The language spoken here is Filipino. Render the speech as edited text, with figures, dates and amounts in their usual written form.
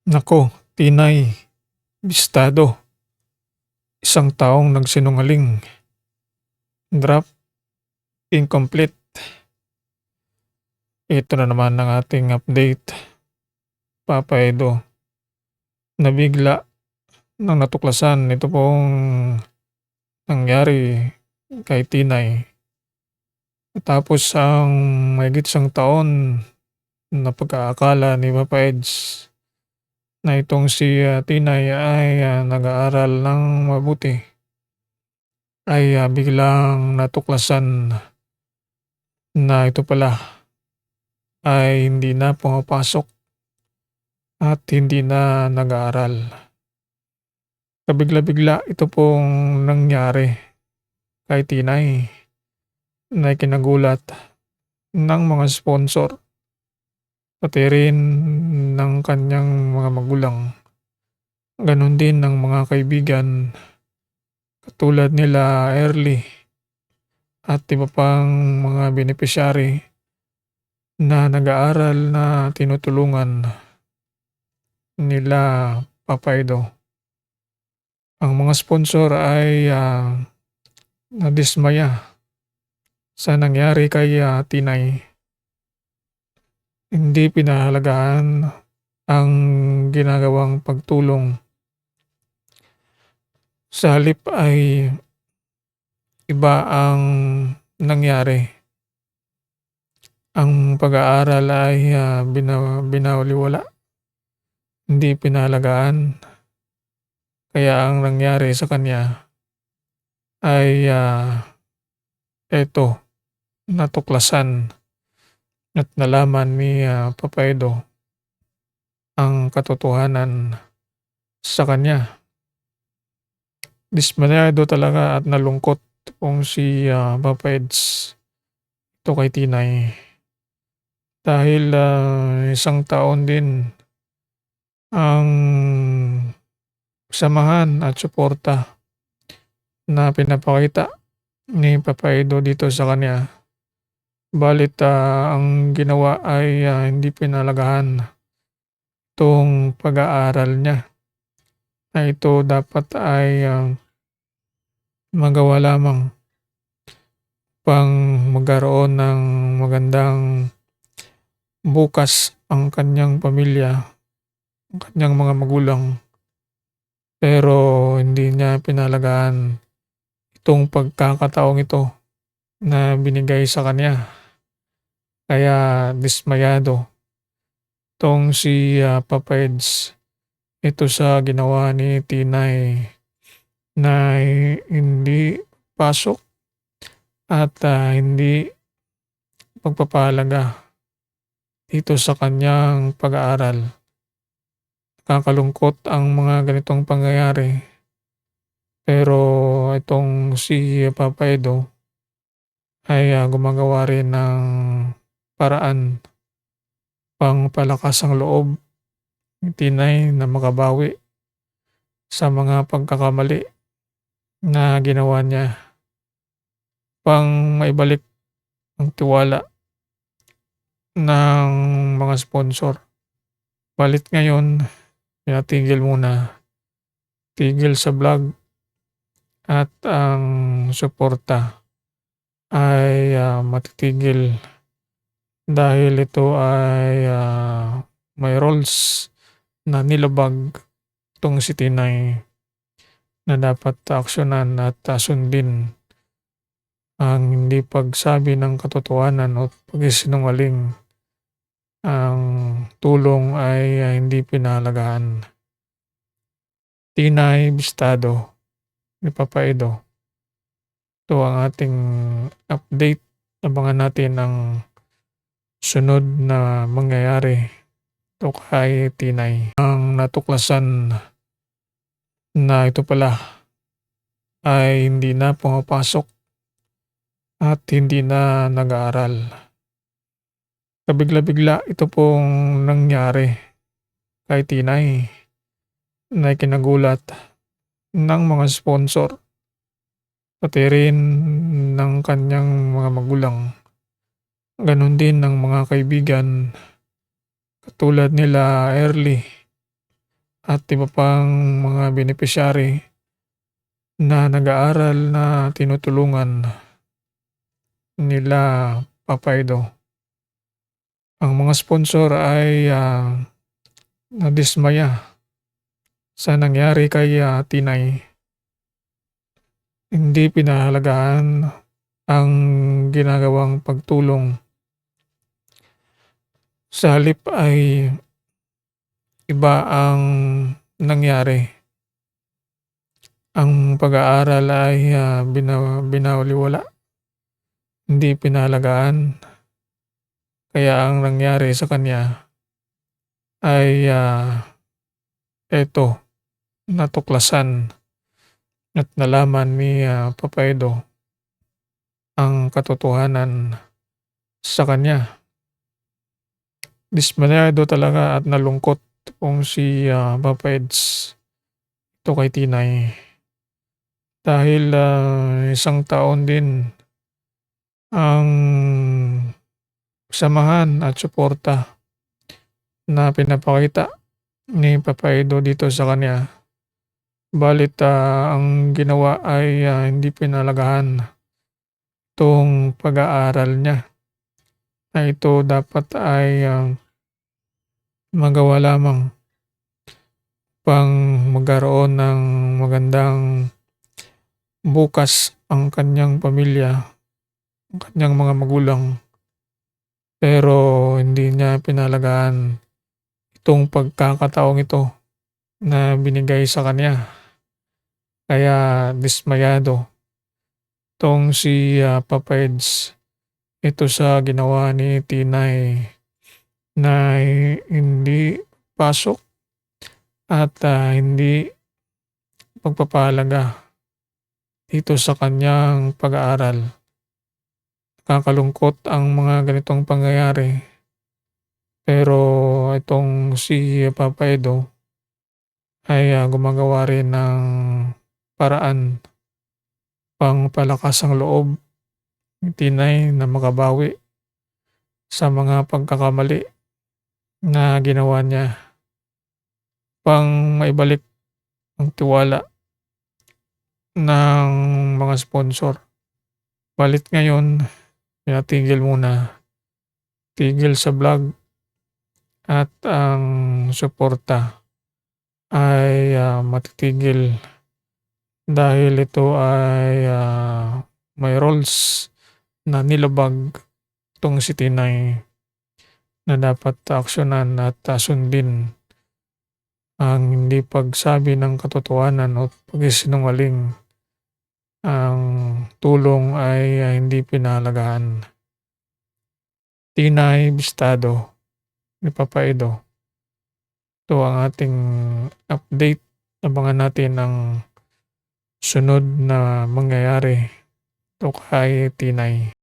Naku, Tinay, bistado, isang taong nagsinungaling, draft incomplete. Ito na naman ang ating update, Papa Edo. Nabigla nang natuklasan ito pong nangyari kay Tinay. Tapos ang mahigit isang taon na pag-aakala ni Papa Eds na itong si Tinay ay nag-aaral ng mabuti ay biglang natuklasan na ito pala ay hindi na pumapasok at hindi na nag-aaral. Kabigla-bigla ito pong nangyari kay Tinay na ikinagulat ng mga sponsor, pati rin ng kanyang mga magulang. Ganon din ng mga kaibigan katulad nila Early at iba pang mga beneficiary na nag-aaral na tinutulungan nila Papa Edo. Ang mga sponsor ay nadismaya sa nangyari kay Tinay. Hindi pinahalagahan ang ginagawang pagtulong. Sa halip ay iba ang nangyari. Ang pag-aaral ay binawaliwala, hindi pinahalagaan. Kaya ang nangyari sa kanya ay eto, natuklasan at nalaman ni Papa Edo ang katotohanan sa kanya. Dismayado talaga at nalungkot kung si Papa Eds ito kay Tinay. Dahil isang taon din ang samahan at suporta na pinapakita ni Papa Edo dito sa kanya. Balit ang ginawa ay hindi pinalagahan itong pag-aaral niya. Na ito dapat ay magawa lamang pang magkaroon ng magandang bukas ang kanyang pamilya, ang kanyang mga magulang. Pero hindi niya pinalagaan itong pagkakataong ito na binigay sa kanya. Kaya dismayado itong si Papa Eds ito sa ginawa ni Tinay na hindi pasok at hindi pagpapahalaga dito sa kanyang pag-aaral. Nakakalungkot ang mga ganitong pangyayari. Pero itong si Papa Edo ay gumagawa rin ng paraan pang palakas ang loob ni Tinay na makabawi sa mga pagkakamali na ginawa niya, pang maibalik ang tiwala ng mga sponsor. Balit ngayon, pinatigil muna. Tigil sa vlog at ang suporta ay matitigil dahil ito ay may roles na nilabag itong si Tinay na dapat aksyonan at sundin. Ang hindi pagsabi ng katotohanan o pagsisinungaling, ang tulong ay hindi pinahalagaan. Tinay, bistado ni Papa Edo. Ito ang ating update. Abangan natin ang sunod na mangyayari ito kay Tinay. Ang natuklasan na ito pala ay hindi na pumapasok at hindi na nag-aaral. Kabigla-bigla ito pong nangyari kay Tinay na ikinagulat ng mga sponsor, pati rin ng kanyang mga magulang. Ganon din ng mga kaibigan katulad nila Early at iba pang mga beneficiary na nag-aaral na tinutulungan nila Papa Edo. Ang mga sponsor ay nadismaya sa nangyari kay Tinay. Hindi pinahalagahan ang ginagawang pagtulong. Sa halip ay iba ang nangyari. Ang pag-aaral ay binaliwala, hindi pinahalagahan. Kaya ang nangyari sa kanya ay eto, natuklasan at nalaman ni Papa Edo ang katotohanan sa kanya. Dismayado talaga at nalungkot kung si Papa Eds ito kay Tinay. Dahil isang taon din ang samahan at suporta na pinapakita ni Papa Edo dito sa kanya. Balit ang ginawa ay hindi pinalagahan itong pag-aaral niya. Na ito dapat ay magawa lamang pang magkaroon ng magandang bukas ang kanyang pamilya, ang kanyang mga magulang. Pero hindi niya pinalagahan itong pagkakataong ito na binigay sa kanya. Kaya dismayado itong si Papa Eds ito sa ginawa ni Tinay na hindi pasok at hindi pagpapahalaga dito sa kanyang pag-aaral. Nakakalungkot ang mga ganitong pangyayari. Pero itong si Papa Edo ay gumagawa rin ng paraan pang palakas ang loob ni Tinay na makabawi sa mga pagkakamali na ginawa niya. Pang maibalik ang tiwala ng mga sponsor. Balit ngayon, pinatigil muna. Tigil sa vlog at ang suporta ay matitigil dahil ito ay may roles na nilabag itong si Tinay na dapat aksyonan at sundin ang hindi pagsabi ng katotohanan o pagsisinungaling. Ang tulong ay hindi pinahalagahan. Tinay Bistado ni Papa Edo. Ito ang ating update. Abangan natin ang sunod na mangyayari ito kay Tinay.